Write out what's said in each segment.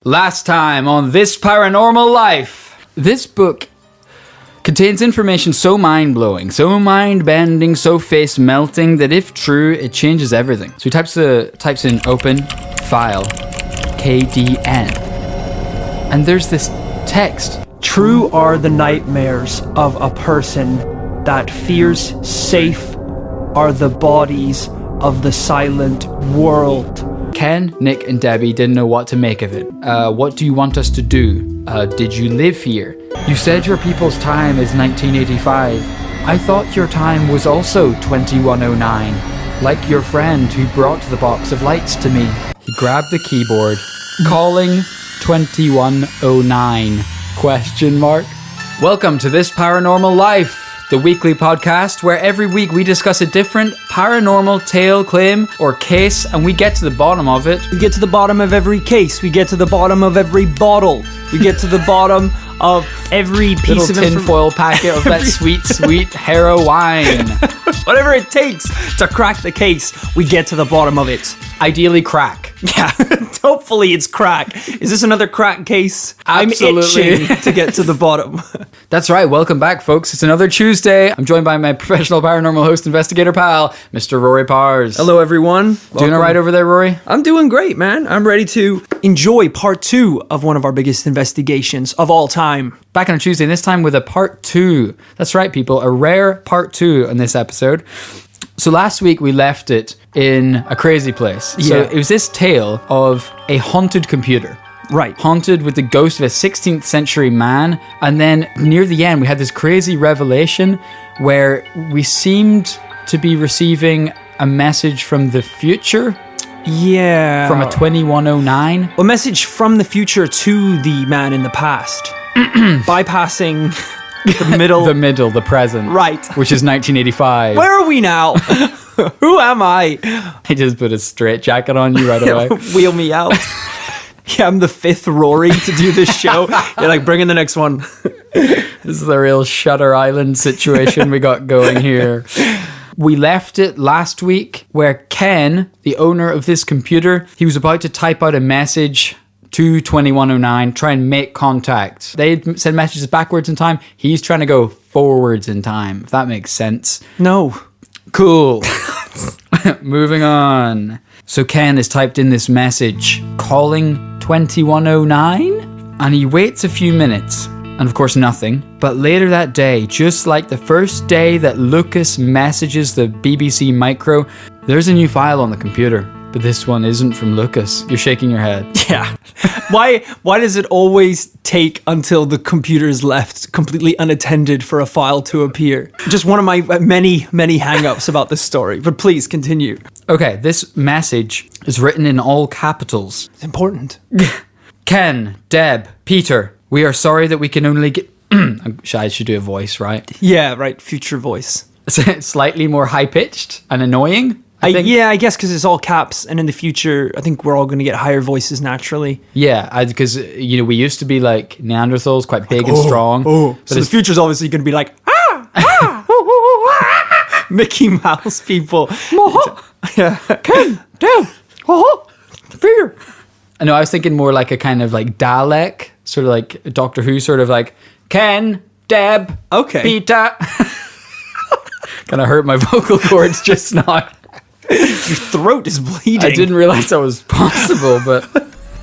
Last time on This Paranormal Life. This book contains information so mind-blowing, so mind-bending, so face-melting that if true, it changes everything. So he types in open file KDN. And there's this text. True are the nightmares of a person that fears safe are the bodies of the silent world. Ken, Nick, and Debbie didn't know what to make of it. What do you want us to do? Did you live here? You said your people's time is 1985. I thought your time was also 2109. Like your friend who brought the box of lights to me. He grabbed the keyboard, calling 2109? Question mark. Welcome to This Paranormal Life, the weekly podcast where every week we discuss a different paranormal tale, claim, or case, and we get to the bottom of it. We get to the bottom of every case. We get to the bottom of every bottle. We get to the bottom of every piece of tinfoil packet of that sweet hero wine. Whatever it takes to crack the case, we get to the bottom of it. Ideally crack. Yeah, hopefully it's crack. Is this another crack case? Absolutely. I'm itching to get to the bottom. That's right, welcome back, folks. It's another Tuesday. I'm joined by my professional paranormal host, investigator pal, Mr. Rory Powers. Hello, everyone. Doing all right over there, Rory? I'm doing great, man. I'm ready to enjoy part 2 of one of our biggest investigations of all time. Back on a Tuesday, and this time with a part 2. That's right, people, a rare part 2 on this episode. So last week we left it in a crazy place. Yeah. So it was this tale of a haunted computer. Right. Haunted with the ghost of a 16th century man. And then near the end, we had this crazy revelation where we seemed to be receiving a message from the future. Yeah. From a 2109. A message from the future to the man in the past. Bypassing the middle. The present. Right. Which is 1985. Where are we now? Who am I? I just put a straight jacket on you right away. Wheel me out. Yeah, I'm the 5th Rory to do this show. You're like, bring in the next one. This is the real Shutter Island situation we got going here. We left it last week where Ken, the owner of this computer, he was about to type out a message to 2109, try and make contact. They send messages backwards in time. He's trying to go forwards in time, if that makes sense. No. Cool. Moving on. So Ken has typed in this message, calling 2109, and he waits a few minutes, and of course nothing. But later that day, just like the first day that Lucas messages the BBC Micro, there's a new file on the computer. But this one isn't from Lucas. You're shaking your head. Yeah. Why does it always take until the computer's left completely unattended for a file to appear? Just one of my many hang-ups about this story. But please continue. Okay, this message is written in all capitals. It's important. Ken, Deb, Peter, we are sorry that we can only get... I should do a voice, right? Yeah, right. Future voice. Slightly more high-pitched and annoying. I guess because it's all caps, and in the future, I think we're all going to get higher voices naturally. Yeah, because we used to be like Neanderthals, quite big and strong. But so the future's obviously going to be like Mickey Mouse people. Yeah, Ken, Deb, Peter. I know. I was thinking more like a kind of like Dalek, sort of like Doctor Who, sort of like Ken, Deb, okay, Peter. Kind of hurt my vocal cords just now. Your throat is bleeding. I didn't realize that was possible, but...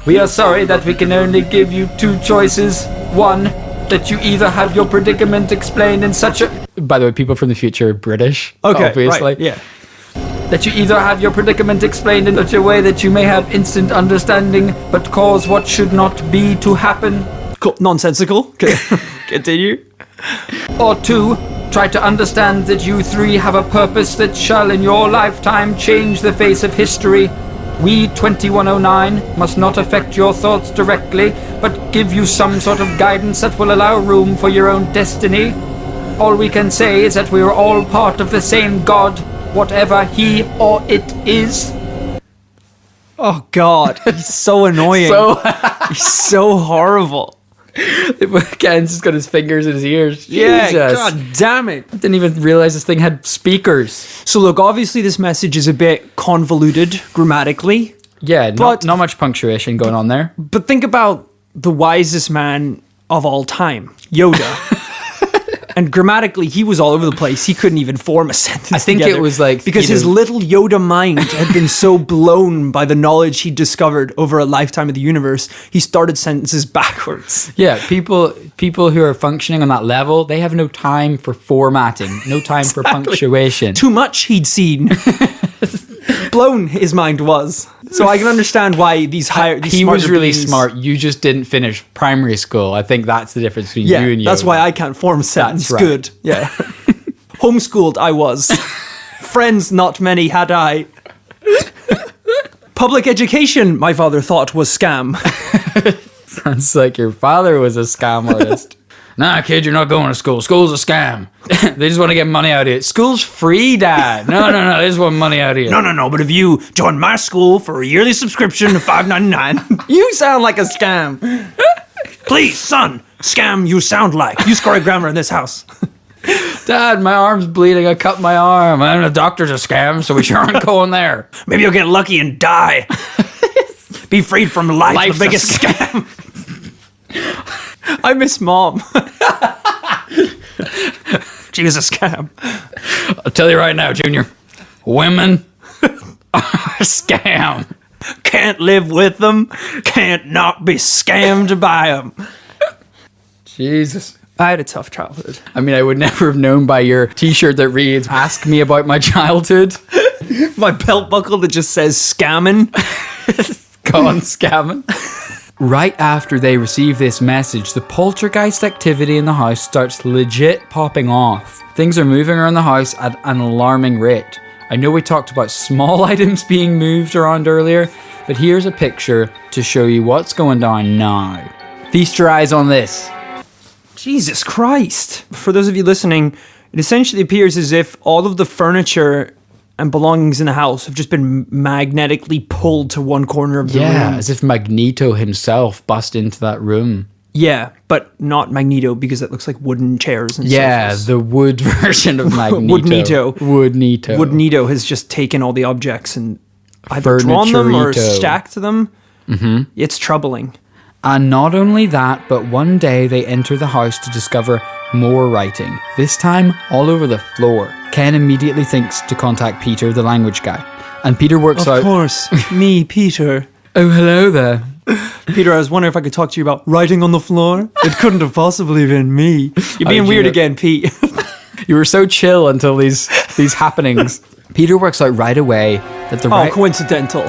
We are sorry that we can only give you 2 choices. 1, that you either have your predicament explained in such a... By the way, people from the future are British, obviously. Right, yeah. That you either have your predicament explained in such a way that you may have instant understanding, but cause what should not be to happen. Cool. Nonsensical. Continue. Or 2... Try to understand that you 3 have a purpose that shall in your lifetime change the face of history. We, 2109, must not affect your thoughts directly, but give you some sort of guidance that will allow room for your own destiny. All we can say is that we are all part of the same God, whatever he or it is. Oh God, he's so annoying. He's so horrible. Ken's just got his fingers in his ears. Yeah, Jesus. God damn it. I didn't even realize this thing had speakers. So look, obviously this message is a bit convoluted grammatically. Yeah, But- not much punctuation going on there. But think about the wisest man of all time, Yoda. And grammatically, he was all over the place. He couldn't even form a sentence. I think together it was like, because you his know- little Yoda mind had been so blown by the knowledge he discovered over a lifetime of the universe, he started sentences backwards. Yeah, people who are functioning on that level, they have no time for formatting, no time for punctuation. Too much he'd seen. Blown his mind was. So I can understand why these He was smarter really beings- smart. You just didn't finish primary school. I think that's the difference between Yeah, you and you. that's why I can't form a sentence. right. Good. Yeah. Homeschooled I was. Friends not many had I. Public education, my father thought, was scam. Sounds like your father was a scam artist. Nah, kid, you're not going to school. School's a scam. They just want to get money out of it. School's free, Dad. No, they just want money out of you. No, but if you join my school for a yearly subscription of $5.99, you sound like a scam. Please, son, scam you sound like. Use correct grammar in this house. Dad, my arm's bleeding. I cut my arm. And the doctor's a scam, so we sure aren't going there. Maybe you'll get lucky and die. Be freed from life, Life's the biggest a scam. I miss Mom. She was a scam. I'll tell you right now, Junior. Women are a scam. Can't live with them. Can't not be scammed by them. Jesus. I had a tough childhood. I mean, I would never have known by your t-shirt that reads, "Ask me about my childhood." My belt buckle that just says scamming. Gone scamming. Right after they receive this message, the poltergeist activity in the house starts legit popping off. Things are moving around the house at an alarming rate. I know we talked about small items being moved around earlier, but here's a picture to show you what's going down now. Feast your eyes on this. Jesus Christ. For those of you listening, it essentially appears as if all of the furniture and belongings in the house have just been magnetically pulled to one corner of the room. Yeah, as if Magneto himself bust into that room. Yeah, but not Magneto because it looks like wooden chairs and Yeah, sofas. the wood version of Magneto. Woodneato. Woodneato. Woodneato has just taken all the objects and either drawn them or Furniturito. stacked them. Mm-hmm. It's troubling. And not only that, but one day they enter the house to discover more writing, this time all over the floor. Ken immediately thinks to contact Peter, the language guy. And Peter works out... Of course, me, Peter. Oh, hello there. Peter, I was wondering if I could talk to you about writing on the floor. It couldn't have possibly been me. You're being did you weird know- again, Pete. You were so chill until these happenings. Peter works out right away that the Oh, coincidental.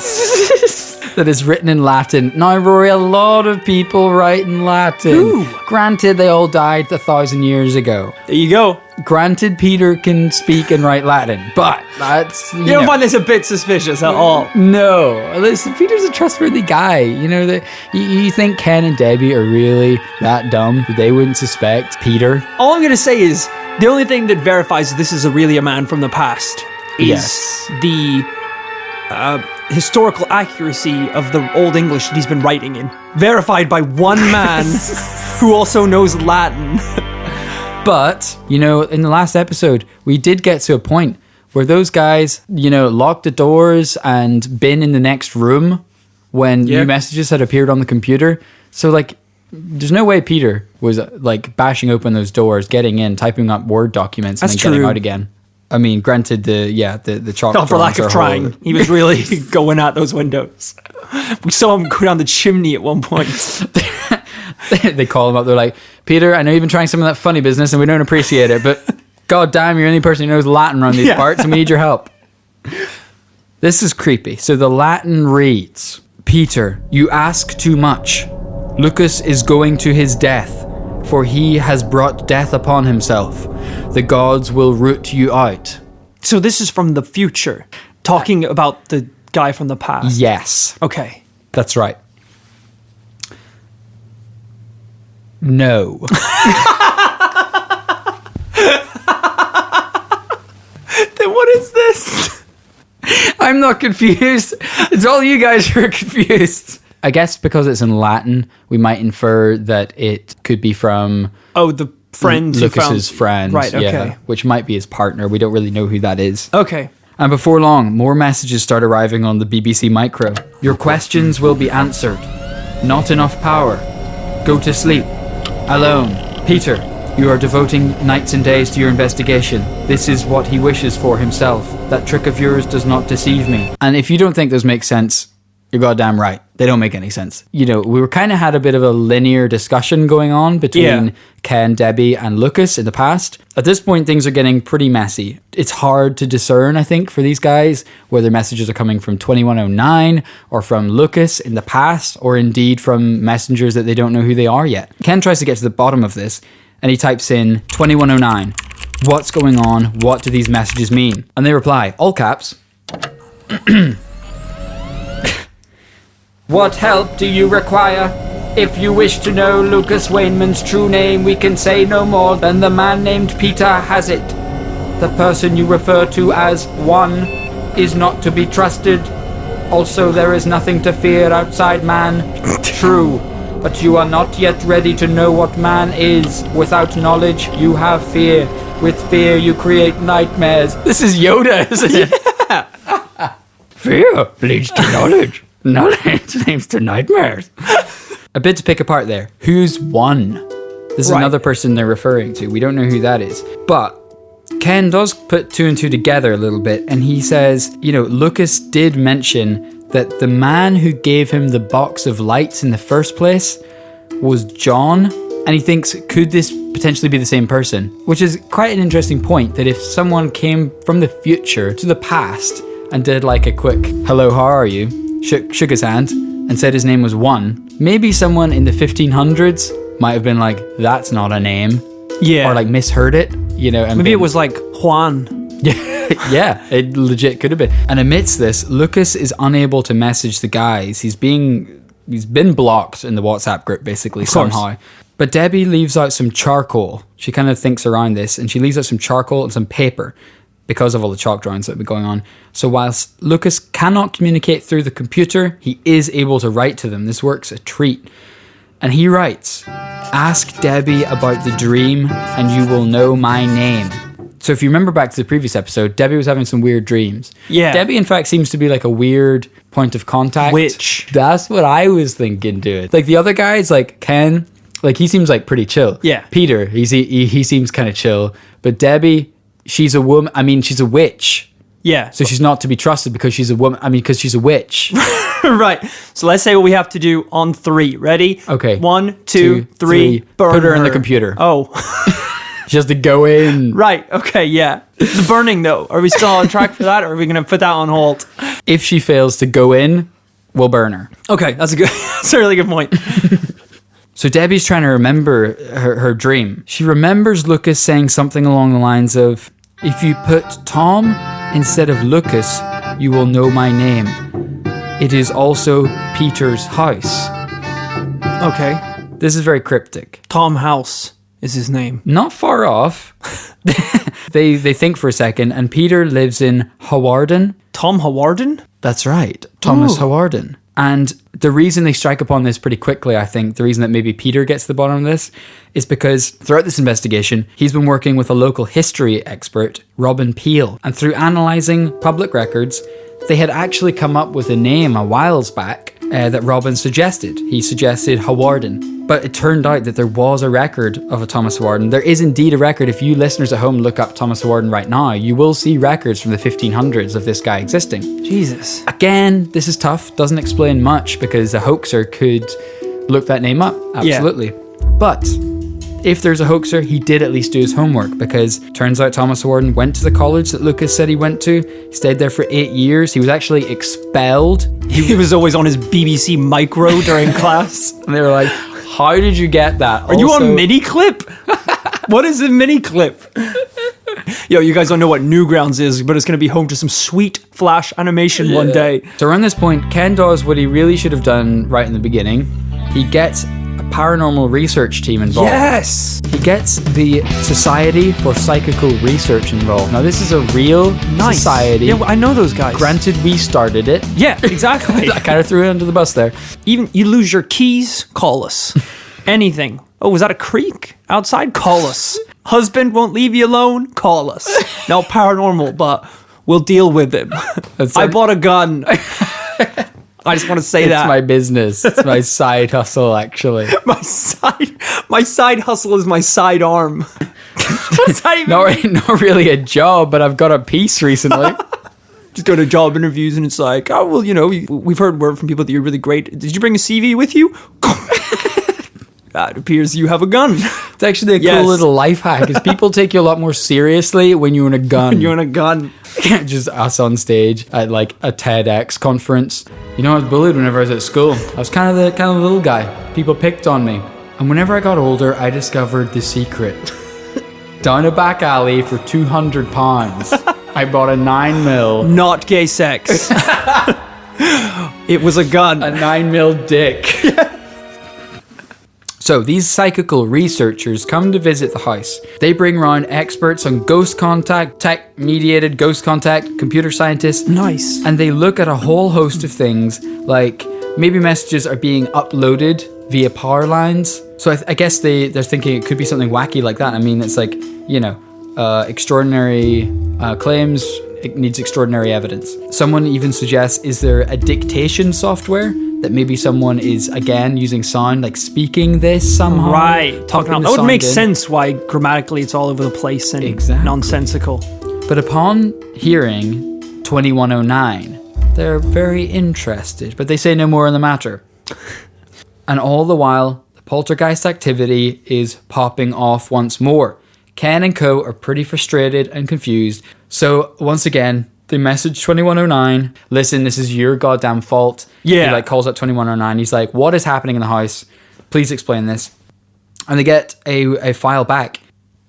that is written in Latin. Now, Rory, a lot of people write in Latin. Ooh. Granted, they all died 1,000 years ago. There you go. Granted, Peter can speak and write Latin, but that's... You don't find this a bit suspicious at all. No, listen, Peter's a trustworthy guy. You know, that you think Ken and Debbie are really that dumb that they wouldn't suspect Peter? All I'm going to say is the only thing that verifies this is really a man from the past is Yes. the historical accuracy of the Old English that he's been writing in. Verified by one man who also knows Latin. But, you know, in the last episode, we did get to a point where those guys, you know, locked the doors and been in the next room when Yeah. new messages had appeared on the computer. So, like, there's no way Peter was, like, bashing open those doors, getting in, typing up Word documents, and That's then getting true. out again. I mean, granted, the chalk Not for lack drawings of are trying. He was really going at those windows. We saw him go down the chimney at one point. They call him up. They're like, Peter, I know you've been trying some of that funny business and we don't appreciate it, but god damn, you're the only person who knows Latin around these Yeah. parts and we need your help. This is creepy. So the Latin reads, Peter, you ask too much. Lucas is going to his death, for he has brought death upon himself. The gods will root you out. So this is from the future, talking about the guy from the past. Yes, Okay. that's right. No. Then what is this? I'm not confused. It's all you guys who are confused. I guess because it's in Latin, we might infer that it could be from Oh, the friend who Lucas's found... friend. Right, okay. Yeah, which might be his partner. We don't really know who that is. Okay. And before long, more messages start arriving on the BBC Micro. Your questions will be answered. Not enough power. Go to sleep. Alone. Peter, you are devoting nights and days to your investigation. This is what he wishes for himself. That trick of yours does not deceive me. And if you don't think those make sense, you're goddamn right. They don't make any sense. You know, we were kind of had a bit of a linear discussion going on between Ken, Debbie, and Lucas in the past. At this point, things are getting pretty messy. It's hard to discern, I think, for these guys, whether messages are coming from 2109 or from Lucas in the past, or indeed from messengers that they don't know who they are yet. Ken tries to get to the bottom of this, and he types in 2109. What's going on? What do these messages mean? And they reply, all caps, what help do you require? If you wish to know Lucas Wainman's true name, we can say no more than the man named Peter has it. The person you refer to as one is not to be trusted. Also, there is nothing to fear outside man. True, but you are not yet ready to know what man is. Without knowledge, you have fear. With fear, you create nightmares. This is Yoda, isn't it? Fear leads to knowledge. Knowledge leads to nightmares. A bit to pick apart there. Who's one? This is another person they're referring to. We don't know who that is. But Ken does put two and two together a little bit, and he says, you know, Lucas did mention that the man who gave him the box of lights in the first place was John, and he thinks, could this potentially be the same person? Which is quite an interesting point, that if someone came from the future to the past and did like a quick, hello, how are you? Shook his hand and said his name was One. Maybe someone in the 1500s might have been like, that's not a name. Yeah. Or like misheard it, you know. And maybe it was like Juan. Yeah, it legit could have been. And amidst this, Lucas is unable to message the guys. He's been blocked in the WhatsApp group basically somehow. But Debbie leaves out some charcoal. She kind of thinks around this, and she leaves out some charcoal and some paper, because of all the chalk drawings that have been going on. So whilst Lucas cannot communicate through the computer, he is able to write to them. This works a treat. And he writes, ask Debbie about the dream and you will know my name. So if you remember back to the previous episode, Debbie was having some weird dreams. Yeah. Debbie, in fact, seems to be like a weird point of contact. Which? That's what I was thinking, dude. Like the other guys, like Ken, like he seems like pretty chill. Yeah. Peter, he seems kind of chill. But Debbie, she's a woman. I mean, she's a witch. Yeah. So she's not to be trusted because she's a woman. I mean, because she's a witch. Right. So let's say what we have to do on 3. Ready? Okay. 1, 2, 3. Burn Put her in the computer. Oh. She has to go in. Right. Okay. Yeah. The burning though. Are we still on track for that, or are we going to put that on hold? If she fails to go in, we'll burn her. Okay. That's a really good point. So Debbie's trying to remember her dream. She remembers Lucas saying something along the lines of, if you put Tom instead of Lucas, you will know my name. It is also Peter's house. Okay. This is very cryptic. Tom House is his name. Not far off. They think for a second, and Peter lives in Hawarden. Tom Hawarden? That's right. Thomas Hawarden. And the reason they strike upon this pretty quickly, I think, the reason that maybe Peter gets to the bottom of this, is because throughout this investigation, he's been working with a local history expert, Robin Peel. And through analysing public records, they had actually come up with a name a whiles back that Robin suggested. He suggested Hawarden. But it turned out that there was a record of a Thomas Hawarden. There is indeed a record. If you listeners at home look up Thomas Hawarden right now, you will see records from the 1500s of this guy existing. Jesus. Again, this is tough. Doesn't explain much because a hoaxer could look that name up. Absolutely. Yeah. But if there's a hoaxer, he did at least do his homework, because turns out Thomas Hawarden went to the college that Lucas said he went to. He stayed there for 8 years. He was actually expelled. He was always on his BBC Micro during class. And they were like, how did you get that? Are you on mini clip? What is a mini clip? Yo, you guys don't know what Newgrounds is, but it's going to be home to some sweet Flash animation one day. So around this point, Ken does what he really should have done right in the beginning. He gets a paranormal research team involved. Yes! He gets the Society for Psychical Research involved. Now, this is a real society. Yeah, well, I know those guys. Granted, we started it. Yeah, exactly. I kind of threw it under the bus there. Even you lose your keys, call us. Anything. Oh, was that a creek outside? Call us. Husband won't leave you alone? Call us. Not paranormal, but We'll deal with him. I bought a gun. I just want to say that. It's my business. It's my side hustle, actually. My side hustle is my side arm. What's that even mean? Not really a job, but I've got a piece recently. Just go to job interviews and it's like, oh, well, you know, we've heard word from people that you're really great. Did you bring a CV with you? It appears you have a gun. It's actually a cool little life hack, is people take you a lot more seriously when you're in a gun. When you're in a gun. Just us on stage at like a TEDx conference. You know, I was bullied whenever I was at school. I was kind of the little guy. People picked on me. And whenever I got older, I discovered the secret. Down a back alley for £200. I bought a 9mm. Not gay sex. It was a gun. A 9mm dick. So these psychical researchers come to visit the house. They bring around experts on ghost contact, tech-mediated ghost contact, computer scientists. Nice. And they look at a whole host of things, like maybe messages are being uploaded via power lines. So I guess they're thinking it could be something wacky like that. I mean, it's like, you know, extraordinary claims, it needs extraordinary evidence. Someone even suggests, is there a dictation software that maybe someone is, again, using sound, like speaking this somehow? Right. Talking about, that would make sense why grammatically it's all over the place and nonsensical. But upon hearing 2109, they're very interested, but they say no more on the matter. And all the while, the poltergeist activity is popping off once more. Ken and co are pretty frustrated and confused. So once again, they message 2109. Listen, this is your goddamn fault. Yeah. He calls up 2109. He's like, what is happening in the house? Please explain this. And they get a file back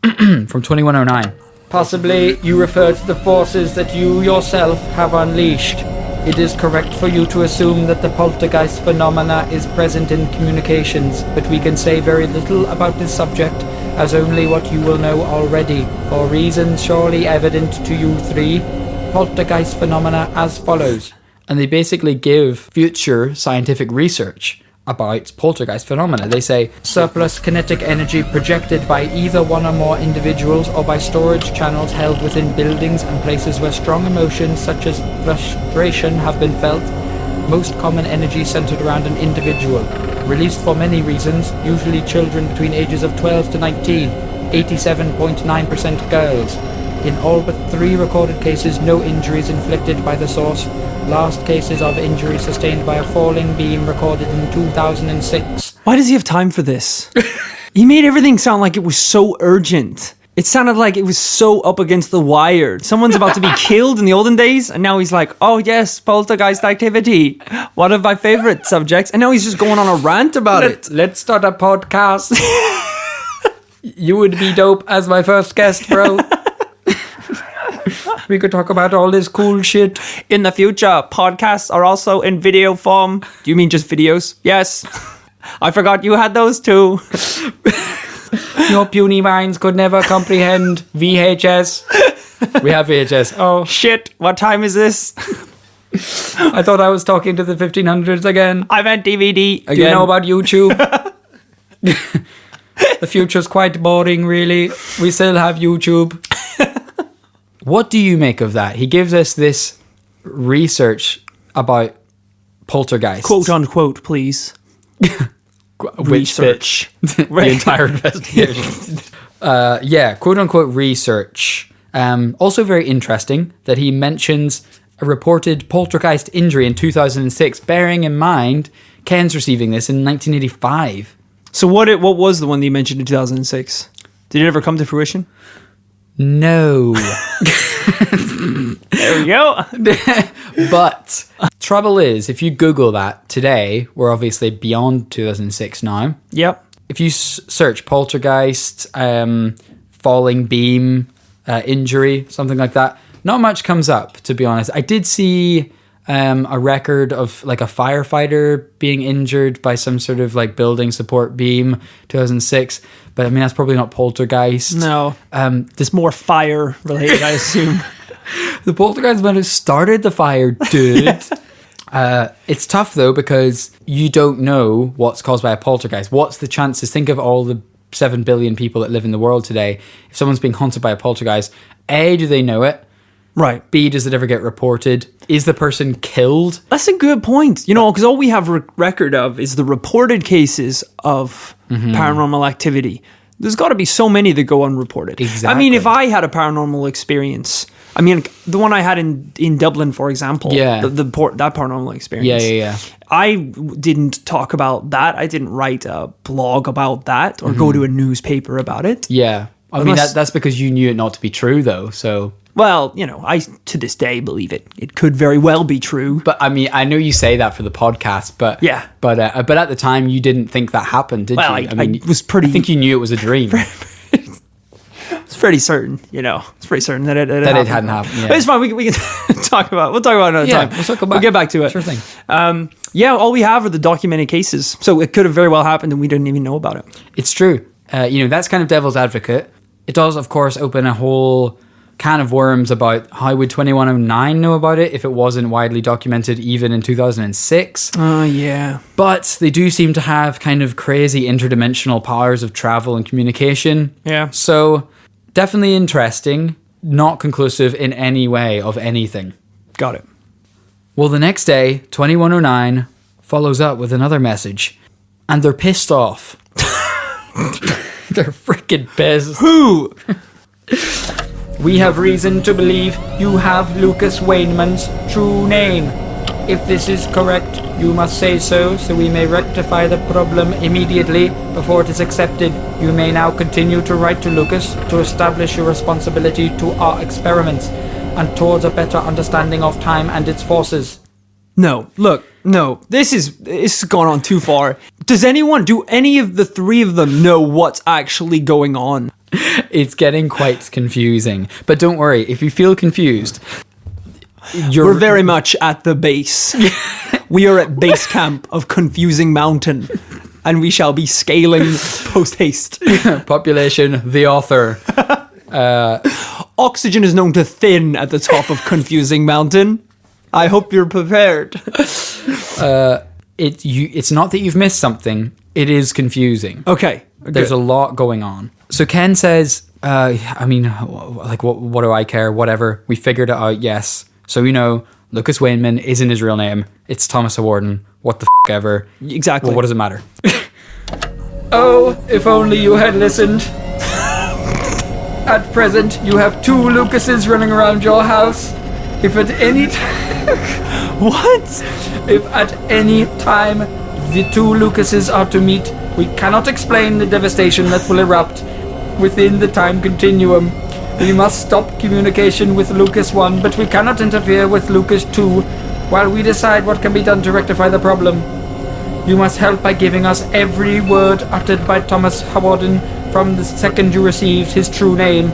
from 2109. Possibly you refer to the forces that you yourself have unleashed. It is correct for you to assume that the poltergeist phenomena is present in communications, but we can say very little about this subject, as only what you will know already, for reasons surely evident to you three. Poltergeist phenomena as follows. And they basically give future scientific research about poltergeist phenomena. They say, surplus kinetic energy projected by either one or more individuals or by storage channels held within buildings and places where strong emotions such as frustration have been felt. Most common energy centered around an individual. Released for many reasons, usually children between ages of 12 to 19, 87.9% girls. In all but 3 recorded cases, no injuries inflicted by the source. Last cases of injury sustained by a falling beam recorded in 2006. Why does he have time for this? He made everything sound like it was so urgent. It sounded like it was so up against the wire. Someone's about to be killed in the olden days, and now he's like, oh yes, poltergeist activity. One of my favorite subjects. And now he's just going on a rant about it. Let's start a podcast. You would be dope as my first guest, bro. We could talk about all this cool shit. In the future, podcasts are also in video form. Do you mean just videos? Yes. I forgot you had those too. Your puny minds could never comprehend VHS. We have VHS. Oh, shit. What time is this? I thought I was talking to the 1500s again. I meant DVD again. Do you know about YouTube? The future's quite boring, really. We still have YouTube. What do you make of that? He gives us this research about poltergeists. Quote unquote, please. Research. The entire investigation. Quote unquote research. Also very interesting that he mentions a reported poltergeist injury in 2006, bearing in mind Ken's receiving this in 1985. So what was the one that you mentioned in 2006? Did it ever come to fruition? No. There we go. But trouble is, if you Google that today, we're obviously beyond 2006 now. Yep. If you search poltergeist, falling beam, injury, something like that, not much comes up, to be honest. I did see a record of like a firefighter being injured by some sort of like building support beam, 2006. But I mean, that's probably not poltergeist. No. This more fire related, I assume. The poltergeist might have started the fire, dude. It's tough though, because you don't know what's caused by a poltergeist. What's the chances? Think of all the 7 billion people that live in the world today. If someone's being haunted by a poltergeist, A, do they know it? Right. B, does it ever get reported? Is the person killed? That's a good point. You know, because all we have record of is the reported cases of paranormal activity. There's got to be so many that go unreported. Exactly. I mean, if I had a paranormal experience, I mean, the one I had in Dublin, for example, Yeah. that paranormal experience. Yeah. I didn't talk about that. I didn't write a blog about that or go to a newspaper about it. Yeah. I mean, that's because you knew it not to be true, though, so... Well, you know, I to this day believe it. It could very well be true. But I mean, I know you say that for the podcast, but Yeah. but at the time you didn't think that happened, did Well, you? I was pretty. I think you knew it was a dream. It's pretty certain, you know. It's pretty certain that it hadn't happened. Yeah. But it's fine. We can talk about. We'll talk about it another time. We'll circle back. We'll get back to it. Sure thing. Yeah, all we have are the documented cases, so it could have very well happened, and we didn't even know about it. It's true. You know, that's kind of devil's advocate. It does, of course, open a whole can of worms about how would 2109 know about it if it wasn't widely documented even in 2006. Oh, yeah. But they do seem to have kind of crazy interdimensional powers of travel and communication. Yeah. So definitely interesting, not conclusive in any way of anything. Got it. Well, the next day, 2109 follows up with another message, and they're pissed off. They're freaking pissed. Who? We have reason to believe you have Lucas Wainman's true name. If this is correct, you must say so we may rectify the problem immediately before it is accepted. You may now continue to write to Lucas to establish your responsibility to our experiments and towards a better understanding of time and its forces. No, look, no. This has gone on too far. Do any of the three of them know what's actually going on? It's getting quite confusing. But don't worry, if you feel confused, We're very much at the base. We are at base camp of Confusing Mountain, and we shall be scaling post-haste. population, the author. Oxygen is known to thin at the top of Confusing Mountain. I hope you're prepared. It's not that you've missed something, it is confusing. Okay. There's a lot going on. So Ken says, I mean, like, what do I care? Whatever. We figured it out, yes. So we know Lucas Wainman isn't his real name. It's Thomas Warden. What the f*** ever. Exactly. Well, what does it matter? Oh, if only you had listened. At present, you have 2 Lucases running around your house. If at any What? If at any time the 2 Lucases are to meet, we cannot explain the devastation that will erupt within the time continuum. We must stop communication with Lucas 1, but we cannot interfere with Lucas 2 while we decide what can be done to rectify the problem. You must help by giving us every word uttered by Thomas Warden from the second you received his true name.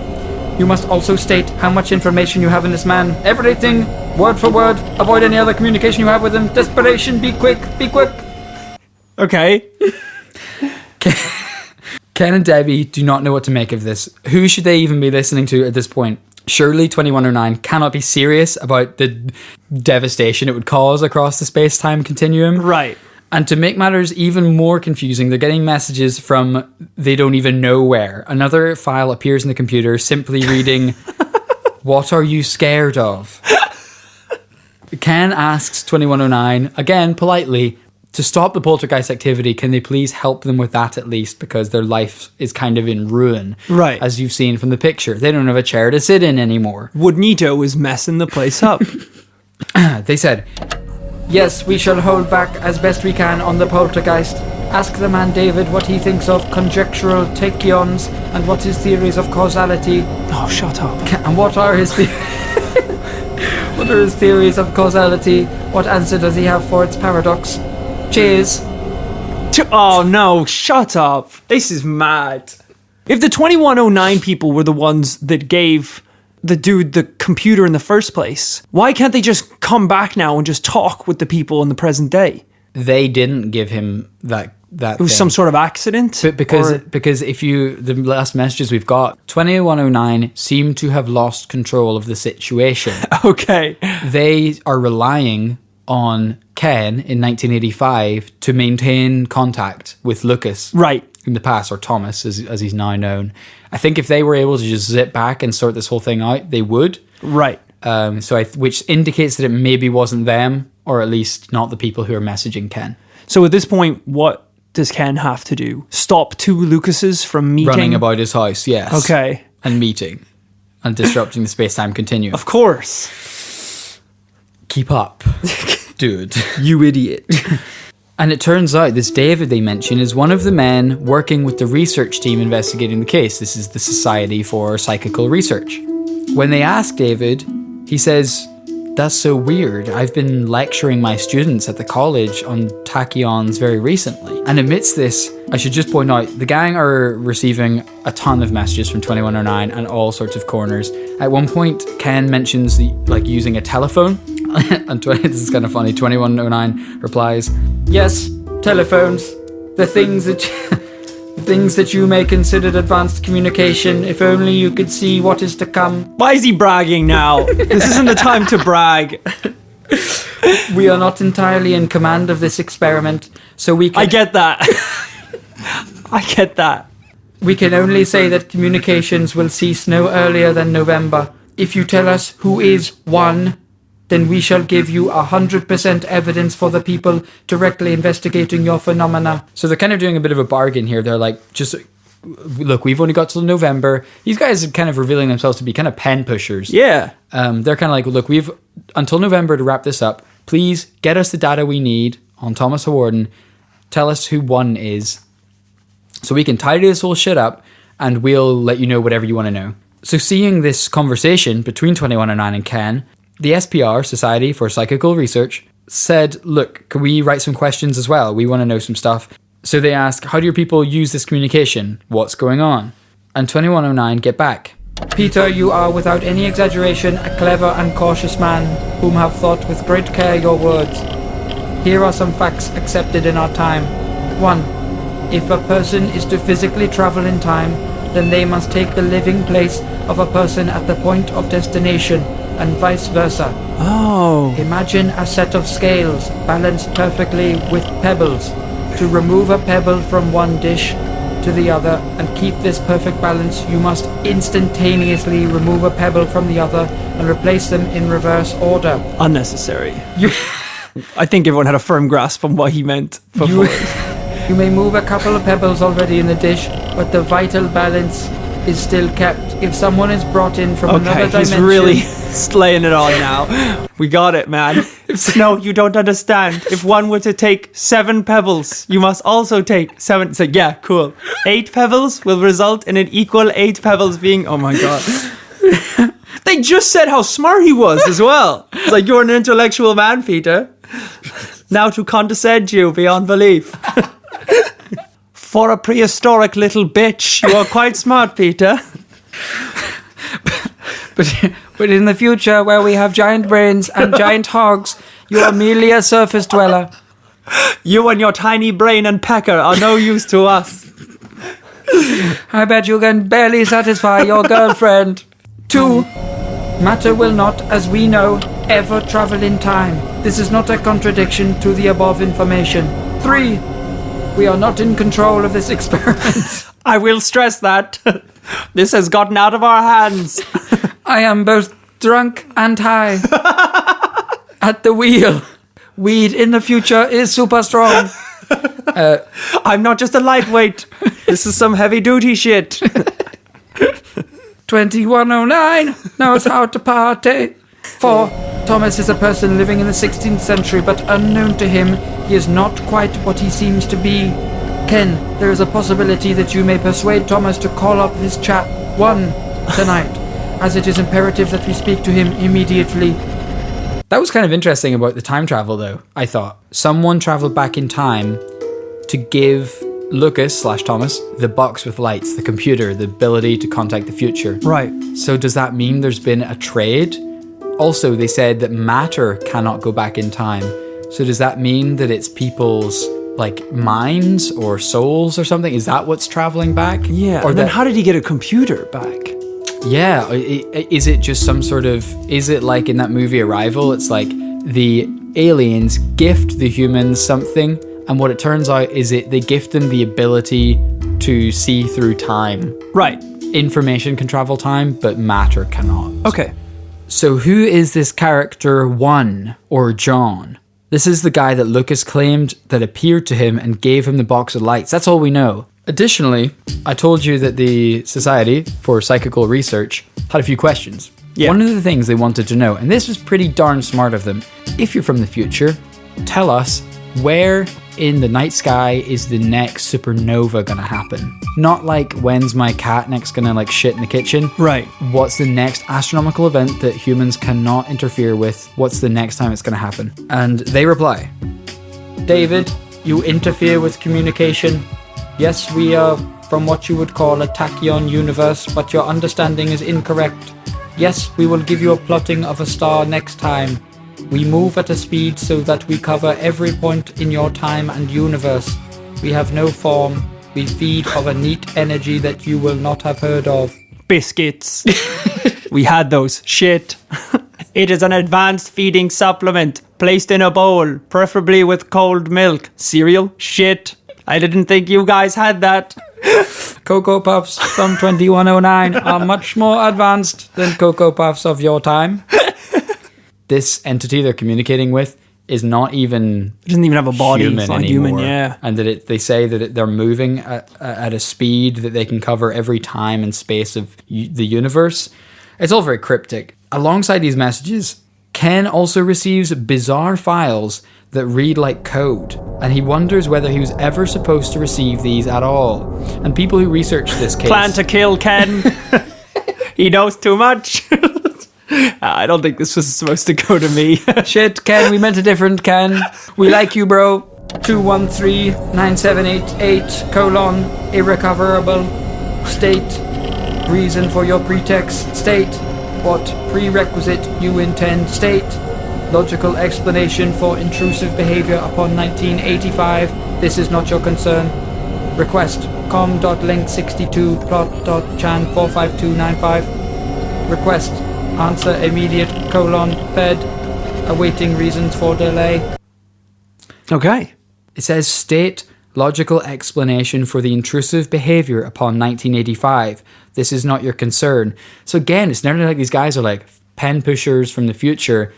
You must also state how much information you have in this man. Everything, word for word. Avoid any other communication you have with him. Desperation, be quick, be quick. Okay. Ken and Debbie do not know what to make of this. Who should they even be listening to at this point? Surely 2109 cannot be serious about the devastation it would cause across the space-time continuum. Right. And to make matters even more confusing, they're getting messages from they don't even know where. Another file appears in the computer simply reading, "What are you scared of?" Ken asks 2109, again politely, to stop the poltergeist activity. Can they please help them with that at least, because their life is kind of in ruin. Right. As you've seen from the picture. They don't have a chair to sit in anymore. Woodnito is messing the place up. They said, "Yes, we shall hold back as best we can on the poltergeist. Ask the man David what he thinks of conjectural tachyons and what his theories of causality. Oh, shut up. And what are his what are his theories of causality? What answer does he have for its paradox? Cheers." Oh, no, shut up. This is mad. If the 2109 people were the ones that gave the dude the computer in the first place, why can't they just come back now and just talk with the people in the present day? They didn't give him that It was some sort of accident? But because if you, the last messages we've got, 2109 seem to have lost control of the situation. Okay. They are relying on Ken in 1985 to maintain contact with Lucas. Right. In the past, or Thomas as he's now known. I think if they were able to just zip back and sort this whole thing out, they would. Right. Which indicates that it maybe wasn't them, or at least not the people who are messaging Ken. So at this point, what does Ken have to do? Stop two Lucases from meeting? Running about his house, yes. Okay. And meeting. And disrupting the space-time continuum. Of course. Keep up, dude. You idiot. And it turns out this David they mention is one of the men working with the research team investigating the case. This is the Society for Psychical Research. When they ask David, he says, "That's so weird. I've been lecturing my students at the college on tachyons very recently." And amidst this, I should just point out, the gang are receiving a ton of messages from 2109 and all sorts of corners. At one point, Ken mentions using a telephone. And this is kind of funny. 2109 replies, "Yes, telephones. The things that you may consider advanced communication. If only you could see what is to come." Why is he bragging now? This isn't the time to brag. "We are not entirely in command of this experiment, so we can..." I get that. I get that. "We can only say that communications will cease no earlier than November. If you tell us who is one, then we shall give you 100% evidence for the people directly investigating your phenomena." So they're kind of doing a bit of a bargain here. They're like, just, look, we've only got till November. These guys are kind of revealing themselves to be kind of pen pushers. Yeah. They're kind of like, look, we've until November to wrap this up. Please get us the data we need on Thomas Hawarden. Tell us who one is, so we can tidy this whole shit up, and we'll let you know whatever you want to know. So seeing this conversation between 2109 and Ken, the SPR, Society for Psychical Research, said, "Look, can we write some questions as well? We want to know some stuff." So they ask, "How do your people use this communication? What's going on?" And 2109 get back. "Peter, you are without any exaggeration a clever and cautious man, whom have thought with great care your words. Here are some facts accepted in our time. 1. If a person is to physically travel in time, then they must take the living place of a person at the point of destination, and vice versa. Oh. Imagine a set of scales balanced perfectly with pebbles. To remove a pebble from one dish to the other and keep this perfect balance, you must instantaneously remove a pebble from the other and replace them in reverse order." Unnecessary. I think everyone had a firm grasp on what he meant before. You may move a couple of pebbles already in the dish, but the vital balance is still kept. If someone is brought in from another dimension... he's really slaying it on now. We got it, man. No, you don't understand. If one were to take 7 pebbles, you must also take 7. So yeah, cool. 8 pebbles will result in an equal 8 pebbles being... Oh my god. They just said how smart he was as well. It's like, you're an intellectual man, Peter. Now to condescend you beyond belief. For a prehistoric little bitch, you are quite smart, Peter. But in the future, where we have giant brains and giant hogs, you are merely a surface dweller. You and your tiny brain and pecker are no use to us. I bet you can barely satisfy your girlfriend. 2. Matter will not, as we know, ever travel in time. This is not a contradiction to the above information. 3. We are not in control of this experiment. I will stress that. This has gotten out of our hands. I am both drunk and high. At the wheel. Weed in the future is super strong. I'm not just a lightweight. This is some heavy duty shit. 2109 knows how to party. 4. Thomas is a person living in the 16th century, but unknown to him, he is not quite what he seems to be. Ken, there is a possibility that you may persuade Thomas to call up this chap 1 tonight, as it is imperative that we speak to him immediately. That was kind of interesting about the time travel, though, I thought. Someone traveled back in time to give Lucas/Thomas the box with lights, the computer, the ability to contact the future. Right. So does that mean there's been a trade? Also, they said that matter cannot go back in time. So does that mean that it's people's, like, minds or souls or something? Is that what's traveling back? Yeah, or and then how did he get a computer back? Yeah, is it just some sort of... Is it like in that movie Arrival? It's like the aliens gift the humans something, and what it turns out is they gift them the ability to see through time. Right. Information can travel time, but matter cannot. Okay. So who is this character 1 or John? This is the guy that Lucas claimed that appeared to him and gave him the box of lights. That's all we know. Additionally, I told you that the Society for Psychical Research had a few questions. Yeah. One of the things they wanted to know, and this was pretty darn smart of them, if you're from the future, tell us where in the night sky is the next supernova gonna happen. Not like, when's my cat next gonna like shit in the kitchen? Right. What's the next astronomical event that humans cannot interfere with? What's the next time it's gonna happen? And they reply, David, you interfere with communication. Yes, we are from what you would call a tachyon universe, but your understanding is incorrect. Yes, we will give you a plotting of a star next time. We move at a speed so that we cover every point in your time and universe. We have no form. We feed of a neat energy that you will not have heard of. Biscuits. We had those. Shit. It is an advanced feeding supplement placed in a bowl, preferably with cold milk. Cereal? Shit. I didn't think you guys had that. Cocoa Puffs from 2109 are much more advanced than Cocoa Puffs of your time. This entity they're communicating with is not even It doesn't even have a body. human It's not anymore. human, yeah. And that they say that they're moving at a speed that they can cover every time and space of the universe. It's all very cryptic. Alongside these messages, Ken also receives bizarre files that read like code, and he wonders whether he was ever supposed to receive these at all. And people who research this case... Plan to kill Ken. He knows too much. I don't think this was supposed to go to me. Shit, Ken, we meant a different Ken. We like you, bro. 213-9788, irrecoverable. State. Reason for your pretext. State. What prerequisite you intend. State. Logical explanation for intrusive behavior upon 1985. This is not your concern. Request. com.link62 plot.chan45295. Request. Answer immediate, fed. Awaiting reasons for delay. Okay. It says state logical explanation for the intrusive behavior upon 1985. This is not your concern. So again, it's nearly like these guys are like pen pushers from the future.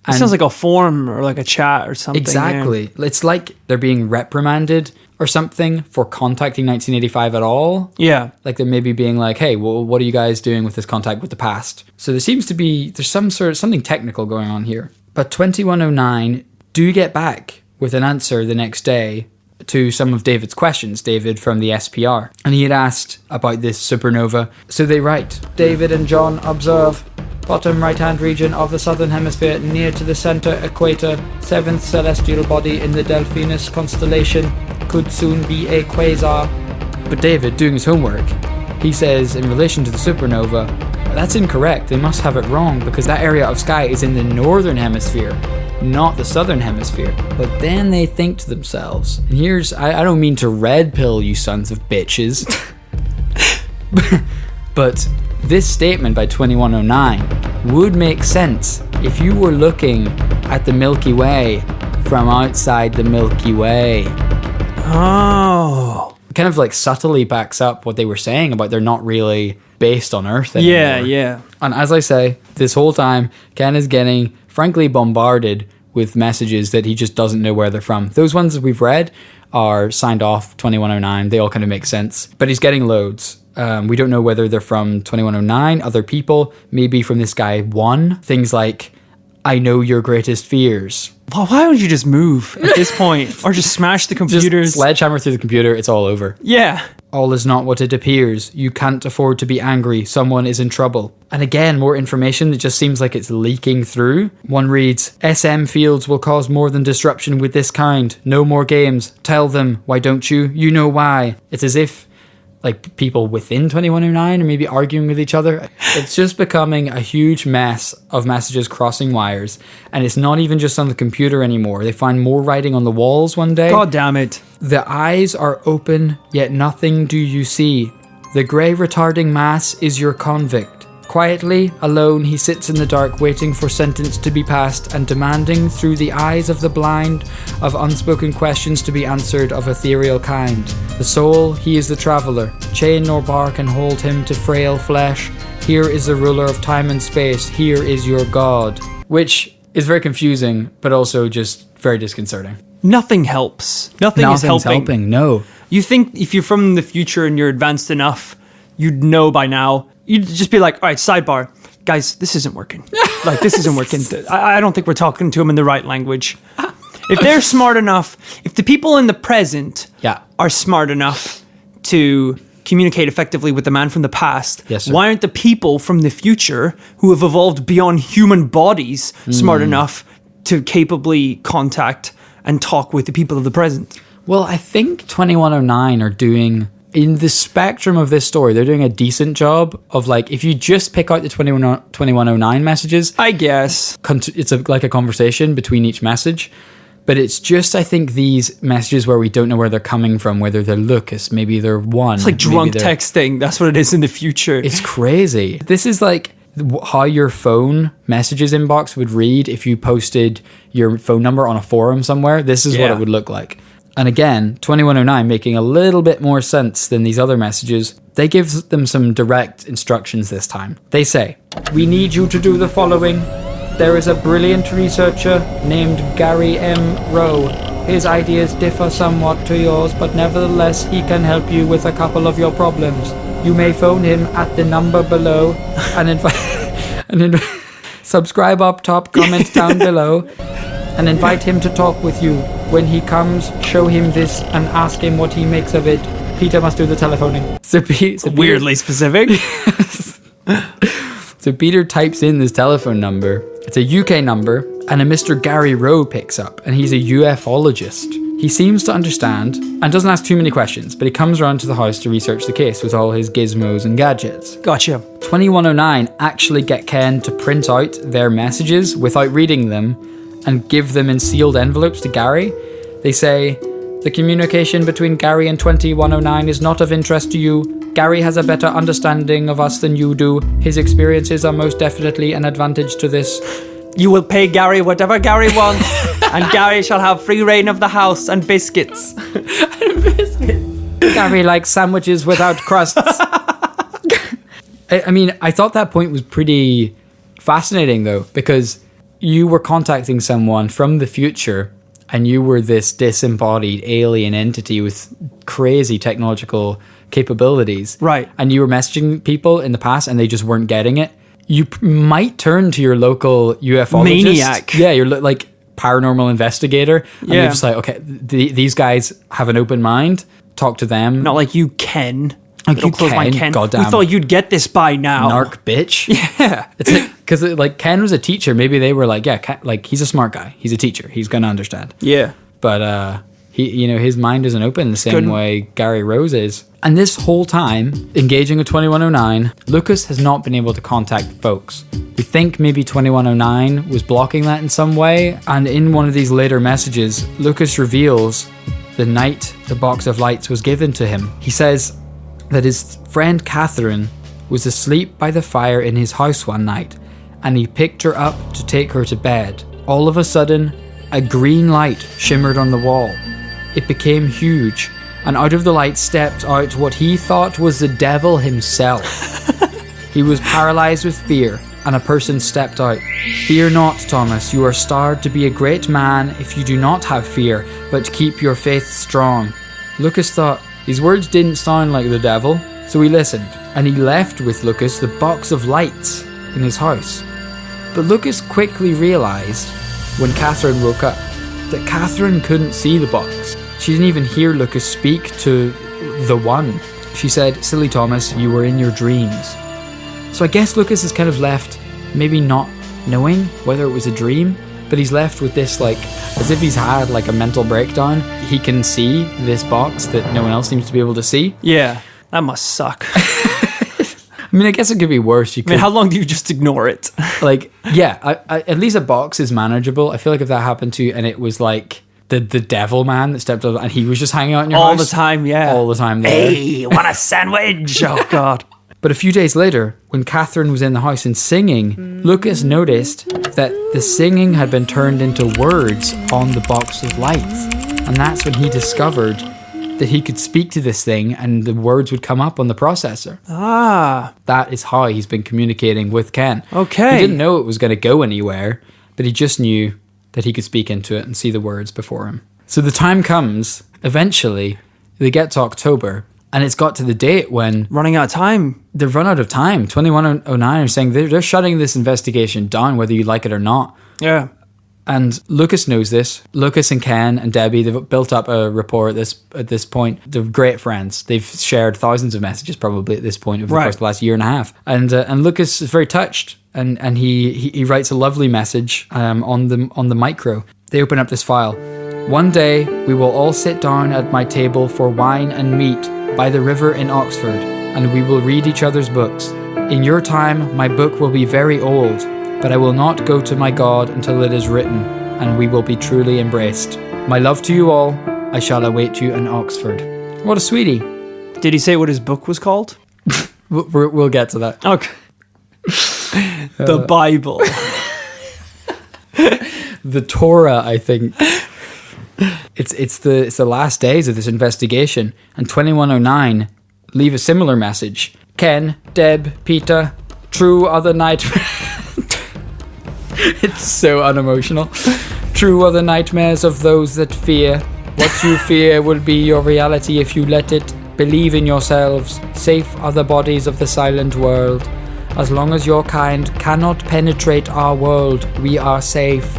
It sounds like a forum or like a chat or something. Exactly. Yeah. It's like they're being reprimanded or something for contacting 1985 at all. Yeah. Like they're maybe being like, hey, well, what are you guys doing with this contact with the past? So there seems to be, there's something technical going on here. But 2109 do get back with an answer the next day to some of David's questions, David from the SPR. And he had asked about this supernova. So they write, David and John observe bottom right-hand region of the southern hemisphere near to the center equator, seventh celestial body in the Delphinus constellation, could soon be a quasar. But David, doing his homework, he says in relation to the supernova, that's incorrect, they must have it wrong because that area of sky is in the northern hemisphere, not the southern hemisphere. But then they think to themselves, and here's, I don't mean to red pill you sons of bitches, but this statement by 2109 would make sense if you were looking at the Milky Way from outside the Milky Way. Oh. It kind of like subtly backs up what they were saying about they're not really based on Earth anymore. Yeah. And as I say, this whole time, Ken is getting, frankly, bombarded with messages that he just doesn't know where they're from. Those ones that we've read are signed off 2109. They all kind of make sense. But he's getting loads. We don't know whether they're from 2109, other people, maybe from this guy 1. Things like, I know your greatest fears. Well, why don't you just move at this point? Or just smash the computers? Just sledgehammer through the computer, it's all over. Yeah. All is not what it appears. You can't afford to be angry. Someone is in trouble. And again, more information that just seems like it's leaking through. One reads, SM fields will cause more than disruption with this kind. No more games. Tell them. Why don't you? You know why. It's as if like people within 2109 are maybe arguing with each other. It's just becoming a huge mess of messages crossing wires. And it's not even just on the computer anymore. They find more writing on the walls one day. God damn it. The eyes are open, yet nothing do you see. The grey retarding mass is your convict. Quietly, alone, he sits in the dark waiting for sentence to be passed and demanding through the eyes of the blind of unspoken questions to be answered of ethereal kind. The soul, he is the traveller. Chain nor bar can hold him to frail flesh. Here is the ruler of time and space. Here is your God. Which is very confusing, but also just very disconcerting. Nothing helps. Nothing's helping. No. You think if you're from the future and you're advanced enough, you'd know by now. You'd just be like, all right, sidebar. Guys, this isn't working. This isn't working. I don't think we're talking to them in the right language. If they're smart enough, if the people in the present are smart enough to communicate effectively with the man from the past, why aren't the people from the future who have evolved beyond human bodies smart enough to capably contact and talk with the people of the present? Well, I think 2109 are doing, in the spectrum of this story, they're doing a decent job of if you just pick out the 2109 messages, I guess it's like a conversation between each message. But it's just, I think, these messages where we don't know where they're coming from, whether they're Lucas, maybe they're one. It's like drunk texting. That's what it is in the future. It's crazy. This is like how your phone messages inbox would read if you posted your phone number on a forum somewhere. This is what it would look like. And again, 2109 making a little bit more sense than these other messages. They give them some direct instructions this time. They say, "We need you to do the following. There is a brilliant researcher named Gary M. Rowe. His ideas differ somewhat to yours, but nevertheless he can help you with a couple of your problems. You may phone him at the number below and subscribe up top, comment down below, and invite him to talk with you. When he comes, show him this and ask him what he makes of it. Peter must do the telephoning." So weirdly specific. So Peter types in this telephone number. It's a UK number, and a Mr. Gary Rowe picks up, and he's a ufologist. He seems to understand and doesn't ask too many questions, but he comes around to the house to research the case with all his gizmos and gadgets. Gotcha. 2109 actually get Ken to print out their messages without reading them and give them in sealed envelopes to Gary. They say, "The communication between Gary and 2109 is not of interest to you. Gary has a better understanding of us than you do. His experiences are most definitely an advantage to this. You will pay Gary whatever Gary wants, and Gary shall have free reign of the house and biscuits." Gary likes sandwiches without crusts. I mean, I thought that point was pretty fascinating, though, because you were contacting someone from the future, and you were this disembodied alien entity with crazy technological capabilities. Right. And you were messaging people in the past and they just weren't getting it. You might turn to your local ufologist. Maniac. Yeah, you're like paranormal investigator. And you're just like, okay, these guys have an open mind. Talk to them. Not like you, Ken. Like you, Ken. Goddamn. We thought you'd get this by now. Narc bitch. Yeah. It's because Ken was a teacher. Maybe they were like, yeah, Ken, he's a smart guy. He's a teacher. He's going to understand. Yeah. But he, his mind isn't open the same way Gary Rose is. And this whole time, engaging with 2109, Lucas has not been able to contact folks. We think maybe 2109 was blocking that in some way. And in one of these later messages, Lucas reveals the night the box of lights was given to him. He says that his friend Catherine was asleep by the fire in his house one night, and he picked her up to take her to bed. All of a sudden, a green light shimmered on the wall. It became huge, and out of the light stepped out what he thought was the devil himself. He was paralyzed with fear, and a person stepped out. "Fear not, Thomas. You are starred to be a great man if you do not have fear, but keep your faith strong." Lucas thought, these words didn't sound like the devil, so he listened, and he left with Lucas the box of lights in his house. But Lucas quickly realized, when Catherine woke up, that Catherine couldn't see the box. She didn't even hear Lucas speak to the one. She said, "Silly Thomas, you were in your dreams." So I guess Lucas is kind of left maybe not knowing whether it was a dream, but he's left with this as if he's had a mental breakdown. He can see this box that no one else seems to be able to see. Yeah, that must suck. I mean, I guess it could be worse. I mean, how long do you just ignore it? At least a box is manageable. I feel like if that happened to you and it was the devil man that stepped up and he was just hanging out in your house. All the time, yeah. All the time there. Hey, want a sandwich? Oh, God. But a few days later, when Catherine was in the house and singing, Lucas noticed that the singing had been turned into words on the box of lights. And that's when he discovered that he could speak to this thing and the words would come up on the processor. Ah. That is how he's been communicating with Ken. Okay. He didn't know it was going to go anywhere, but he just knew that he could speak into it and see the words before him. So the time comes, eventually, they get to October, and it's got to the date when... Running out of time. They've run out of time. 2109 are saying they're shutting this investigation down, whether you like it or not. Yeah. And Lucas knows this. Lucas and Ken and Debbie, they've built up a rapport at this point. They're great friends. They've shared thousands of messages probably at this point over the course of the last year and a half. And Lucas is very touched, and he writes a lovely message on the micro. They open up this file. One day we will all sit down at my table for wine and meat by the river in Oxford, and we will read each other's books. In your time, my book will be very old, but I will not go to my God until it is written, and we will be truly embraced. My love to you all. I shall await you in Oxford. What a sweetie. Did he say what his book was called? We'll get to that. Okay. The Bible. The Torah, I think. It's the last days of this investigation, and 2109 leave a similar message. Ken, Deb, Peter, true are the nightmares. It's so unemotional. True are the nightmares of those that fear. What you fear will be your reality if you let it. Believe in yourselves. Safe are the bodies of the silent world. As long as your kind cannot penetrate our world, we are safe.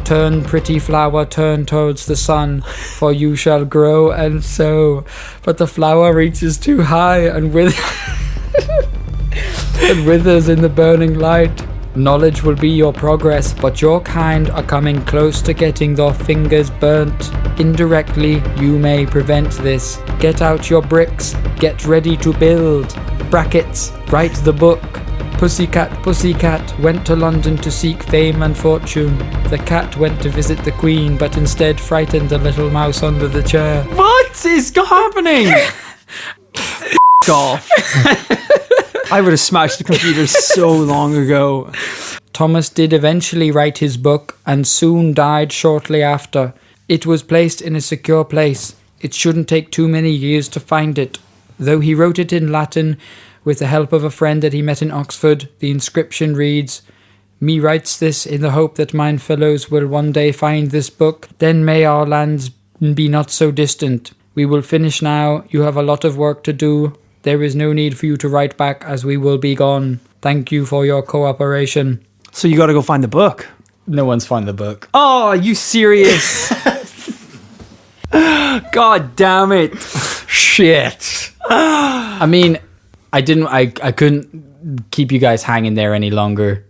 Turn, pretty flower, turn towards the sun, for you shall grow and sow. But the flower reaches too high and withers in the burning light. Knowledge will be your progress, but your kind are coming close to getting their fingers burnt. Indirectly, you may prevent this. Get out your bricks, get ready to build. Brackets, write the book. Pussycat, pussycat, went to London to seek fame and fortune. The cat went to visit the queen, but instead frightened the little mouse under the chair. What is happening? Off. I would have smashed the computer so long ago. Thomas did eventually write his book and soon died shortly after. It was placed in a secure place. It shouldn't take too many years to find it. Though he wrote it in Latin, with the help of a friend that he met in Oxford, the inscription reads, "Me writes this in the hope that mine fellows will one day find this book. Then may our lands be not so distant. We will finish now. You have a lot of work to do. There is no need for you to write back as we will be gone. Thank you for your cooperation." So you got to go find the book. No one's found the book. Oh, are you serious? God damn it. Shit. I mean, I couldn't keep you guys hanging there any longer.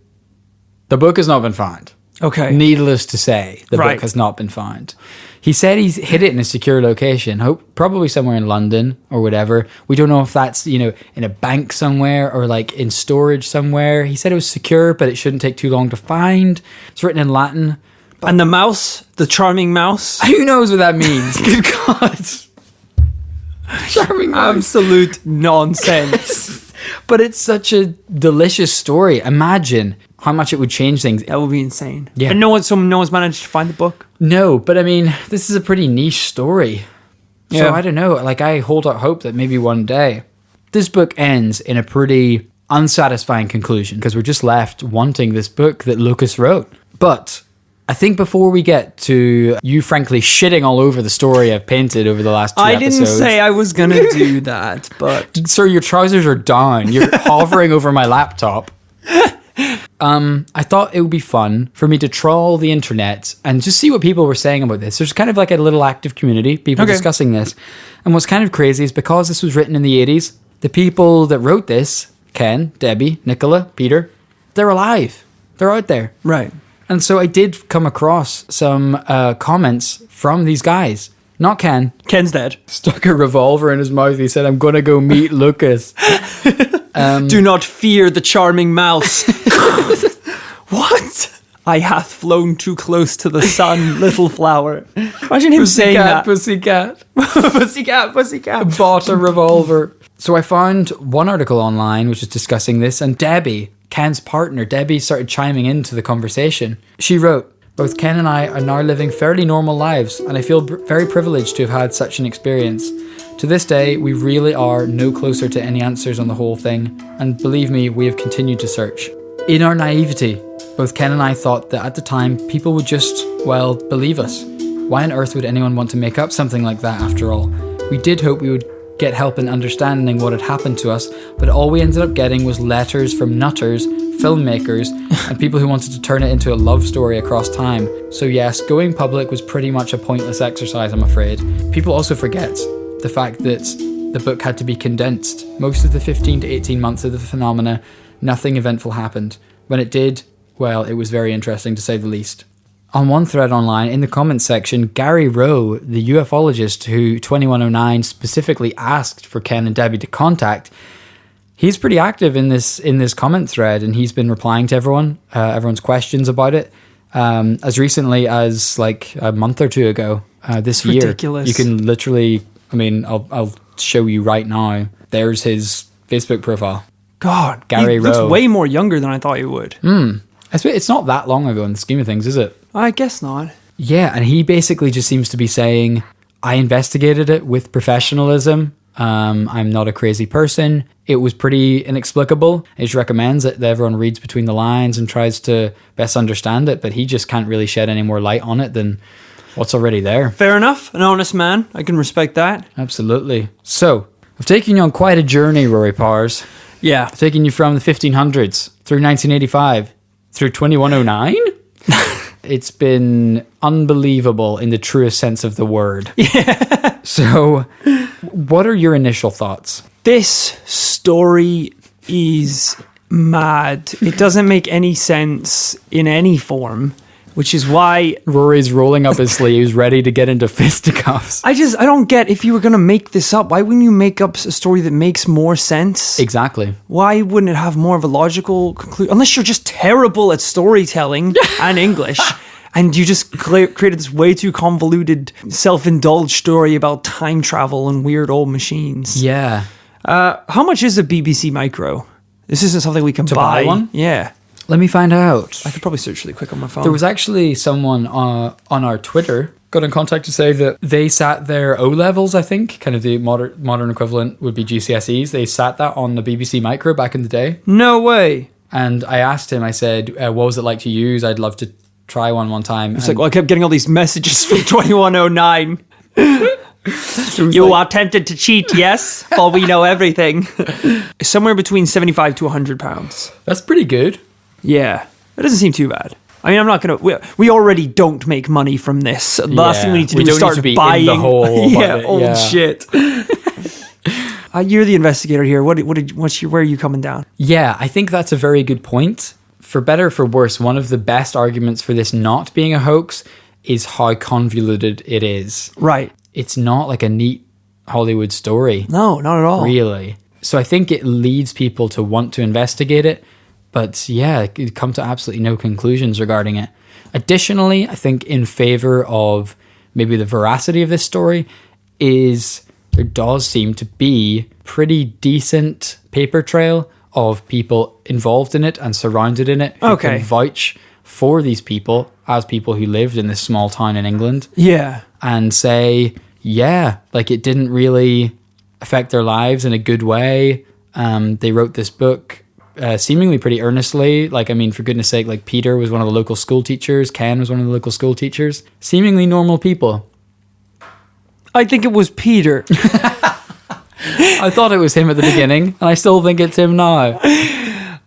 The book has not been found. Okay. Needless to say, the book has not been found. He said he's hid it in a secure location, probably somewhere in London or whatever. We don't know if that's, in a bank somewhere or like in storage somewhere. He said it was secure, but it shouldn't take too long to find. It's written in Latin. And the mouse, the charming mouse. Who knows what that means? Good God. Charming mouse. Absolute nonsense. But it's such a delicious story. Imagine how much it would change things. That would be insane. Yeah. And no one's managed to find the book? No, but I mean, this is a pretty niche story. So Yeah. I don't know. Like, I hold out hope that maybe one day. This book ends in a pretty unsatisfying conclusion because we're just left wanting this book that Lucas wrote. But I think before we get to you frankly shitting all over the story I've painted over the last two episodes. I didn't say I was going to do that, but... Sir, your trousers are down. You're hovering over my laptop. I thought it would be fun for me to trawl the internet and just see what people were saying about this. There's kind of like a little active community, people discussing this. And what's kind of crazy is because this was written in the 80s, the people that wrote this, Ken, Debbie, Nicola, Peter, they're alive. They're out there. Right. And so I did come across some comments from these guys. Not Ken. Ken's dead. Stuck a revolver in his mouth. He said, "I'm going to go meet Lucas." Do not fear the charming mouse. What? I hath flown too close to the sun, little flower. Imagine him saying that. Pussycat. Pussycat. Bought a revolver. So I found one article online which was discussing this, and Debbie, Ken's partner, Debbie started chiming into the conversation. She wrote, "Both Ken and I are now living fairly normal lives, and I feel very privileged to have had such an experience. To this day, we really are no closer to any answers on the whole thing, and believe me, we have continued to search. In our naivety, both Ken and I thought that at the time, people would just, well, believe us. Why on earth would anyone want to make up something like that after all? We did hope we would get help in understanding what had happened to us, but all we ended up getting was letters from nutters, filmmakers, and people who wanted to turn it into a love story across time. So yes, going public was pretty much a pointless exercise, I'm afraid. People also forget the fact that the book had to be condensed. Most of the 15 to 18 months of the phenomena, nothing eventful happened. When it did, well, it was very interesting to say the least." On one thread online, in the comments section, Gary Rowe, the ufologist who 2109 specifically asked for Ken and Debbie to contact, he's pretty active in this comment thread, and he's been replying to everyone's questions about it. As recently as like a month or two ago, this year. Ridiculous. You can literally, I'll show you right now. There's his Facebook profile. God, Gary he Rowe. looks way more younger than I thought he would. It's not that long ago in the scheme of things, is it? I guess not. Yeah, and he basically just seems to be saying, I investigated it with professionalism. I'm not a crazy person. It was pretty inexplicable. He just recommends that everyone reads between the lines and tries to best understand it, but he just can't really shed any more light on it than what's already there. Fair enough. An honest man. I can respect that. Absolutely. So, I've taken you on quite a journey, Rory Powers. Yeah. I've taken you from the 1500s through 1985 through 2109. It's been unbelievable in the truest sense of the word. Yeah. So, what are your initial thoughts? This story is mad. It doesn't make any sense in any form, which is why Rory's rolling up his sleeves, ready to get into fisticuffs. I don't get, if you were going to make this up, why wouldn't you make up a story that makes more sense? Exactly. Why wouldn't it have more of a logical conclusion? Unless you're just terrible at storytelling and English, and you just created this way too convoluted, self-indulged story about time travel and weird old machines. Yeah. How much is a BBC Micro? This isn't something we can buy. One? Yeah. Let me find out. I could probably search really quick on my phone. There was actually someone on our Twitter got in contact to say that they sat their O-levels, I think, kind of the modern equivalent would be GCSEs. They sat that on the BBC Micro back in the day. No way. And I asked him, I said, what was it like to use? I'd love to try one time. It's like, well, I kept getting all these messages from 2109. You are tempted to cheat, yes? For we know everything. Somewhere between 75 to 100 pounds. That's pretty good. Yeah, it doesn't seem too bad. I mean, I'm not going to... We already don't make money from this. The last thing we need to do is start buying in the hole old shit. You're the investigator here. Where are you coming down? Yeah, I think that's a very good point. For better or for worse, one of the best arguments for this not being a hoax is how convoluted it is. Right. It's not like a neat Hollywood story. No, not at all. Really. So I think it leads people to want to investigate it. But yeah, you come to absolutely no conclusions regarding it. Additionally, I think in favor of maybe the veracity of this story is there does seem to be pretty decent paper trail of people involved in it and surrounded in it who can vouch for these people as people who lived in this small town in England. Yeah. And say, yeah, like it didn't really affect their lives in a good way. They wrote this book seemingly pretty earnestly. Like, I mean, for goodness sake, like Peter was one of the local school teachers. Ken was one of the local school teachers. Seemingly normal people. I think it was Peter. I thought it was him at the beginning, and I still think it's him now.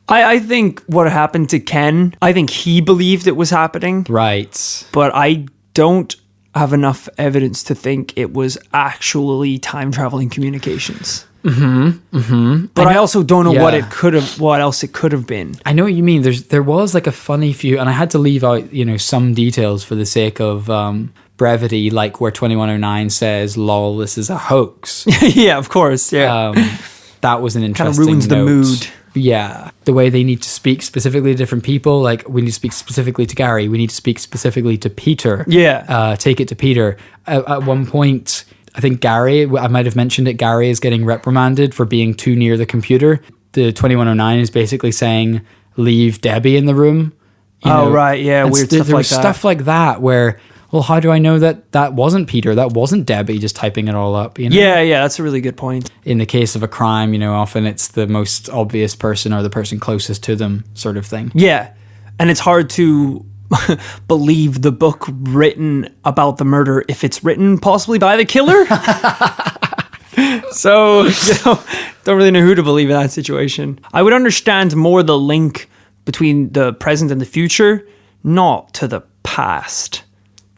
I think what happened to Ken, I think he believed it was happening. Right. But I don't have enough evidence to think it was actually time-traveling communications. But I also don't know what else it could have been. I know what you mean. There was like a funny few, and I had to leave out, some details for the sake of brevity, like where 2109 says, "Lol, this is a hoax." Yeah, of course. Yeah, that was an interesting. Kind of ruins the mood. Yeah, the way they need to speak specifically to different people, like we need to speak specifically to Gary, we need to speak specifically to Peter. Yeah. Take it to Peter. At one point, I think Gary, I might have mentioned it, Gary is getting reprimanded for being too near the computer. The 2109 is basically saying, leave Debbie in the room. Right, yeah, And weird stuff there like was that. stuff like that where, well, how do I know that wasn't Peter? That wasn't Debbie just typing it all up, Yeah, that's a really good point. In the case of a crime, often it's the most obvious person or the person closest to them sort of thing. Yeah, and it's hard to believe the book written about the murder if it's written possibly by the killer. So, don't really know who to believe in that situation. I would understand more the link between the present and the future, not to the past,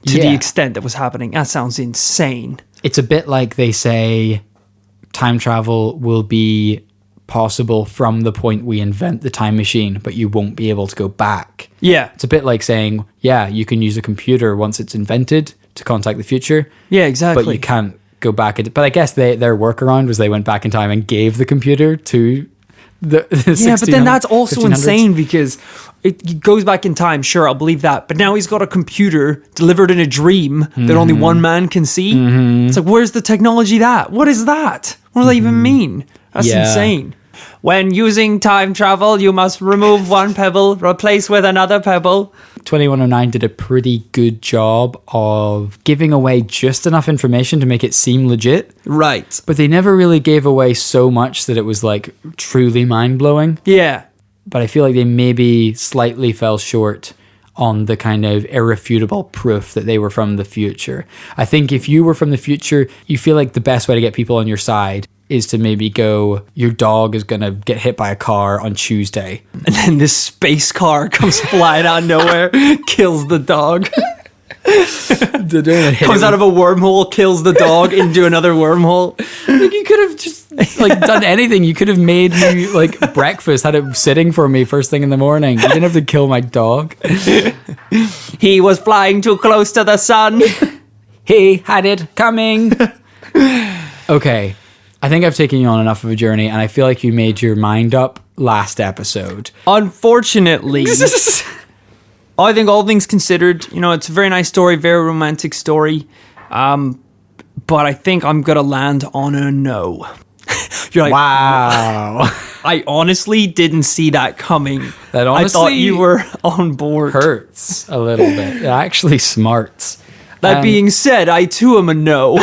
to the extent that was happening. That sounds insane. It's a bit like they say time travel will be possible from the point we invent the time machine, but you won't be able to go back. Yeah. It's a bit like saying, you can use a computer once it's invented to contact the future. Yeah, exactly. But you can't go back. But I guess their workaround was they went back in time and gave the computer to the yeah, but then that's also 1500s. insane because it goes back in time. Sure, I'll believe that. But now he's got a computer delivered in a dream that only one man can see. It's like, where's the technology What is that? What does that even mean? That's insane. When using time travel, you must remove one pebble, replace with another pebble. 2109 did a pretty good job of giving away just enough information to make it seem legit. Right. But they never really gave away so much that it was like truly mind-blowing. Yeah. But I feel like they maybe slightly fell short on the kind of irrefutable proof that they were from the future. I think if you were from the future, you feel like the best way to get people on your side is to maybe go, your dog is going to get hit by a car on Tuesday. And then this space car comes flying out of nowhere, kills the dog. Comes out of a wormhole, kills the dog into another wormhole. Like, you could have just done anything. You could have made me breakfast, had it sitting for me first thing in the morning. You didn't have to kill my dog. He was flying too close to the sun. He had it coming. Okay. I think I've taken you on enough of a journey, and I feel like you made your mind up last episode. Unfortunately, I think all things considered, it's a very nice story, very romantic story. But I think I'm going to land on a no. You're like, wow. I honestly didn't see that coming. That I thought honestly you were on board. Hurts a little bit. It actually smarts. That being said, I too am a no.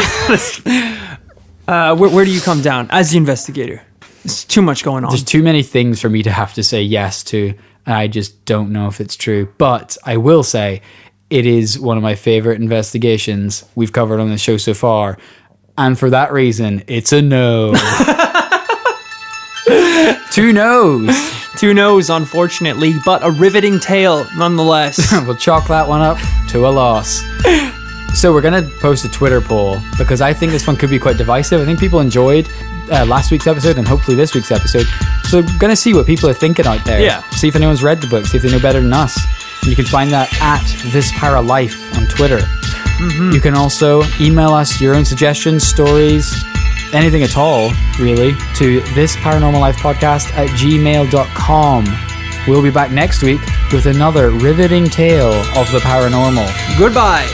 Where do you come down as the investigator? There's too much going on. There's too many things for me to have to say yes to. I just don't know if it's true. But I will say it is one of my favorite investigations we've covered on the show so far. And for that reason, it's a no. 2 no's. 2 no's, unfortunately, but a riveting tale nonetheless. We'll chalk that one up to a loss. So we're going to post a Twitter poll because I think this one could be quite divisive. I think people enjoyed last week's episode and hopefully this week's episode. So we're going to see what people are thinking out there. Yeah. See if anyone's read the book, see if they know better than us. And you can find that at ThisParaLife on Twitter. Mm-hmm. You can also email us your own suggestions, stories, anything at all, really, to thisparanormallifepodcast@gmail.com. We'll be back next week with another riveting tale of the paranormal. Goodbye.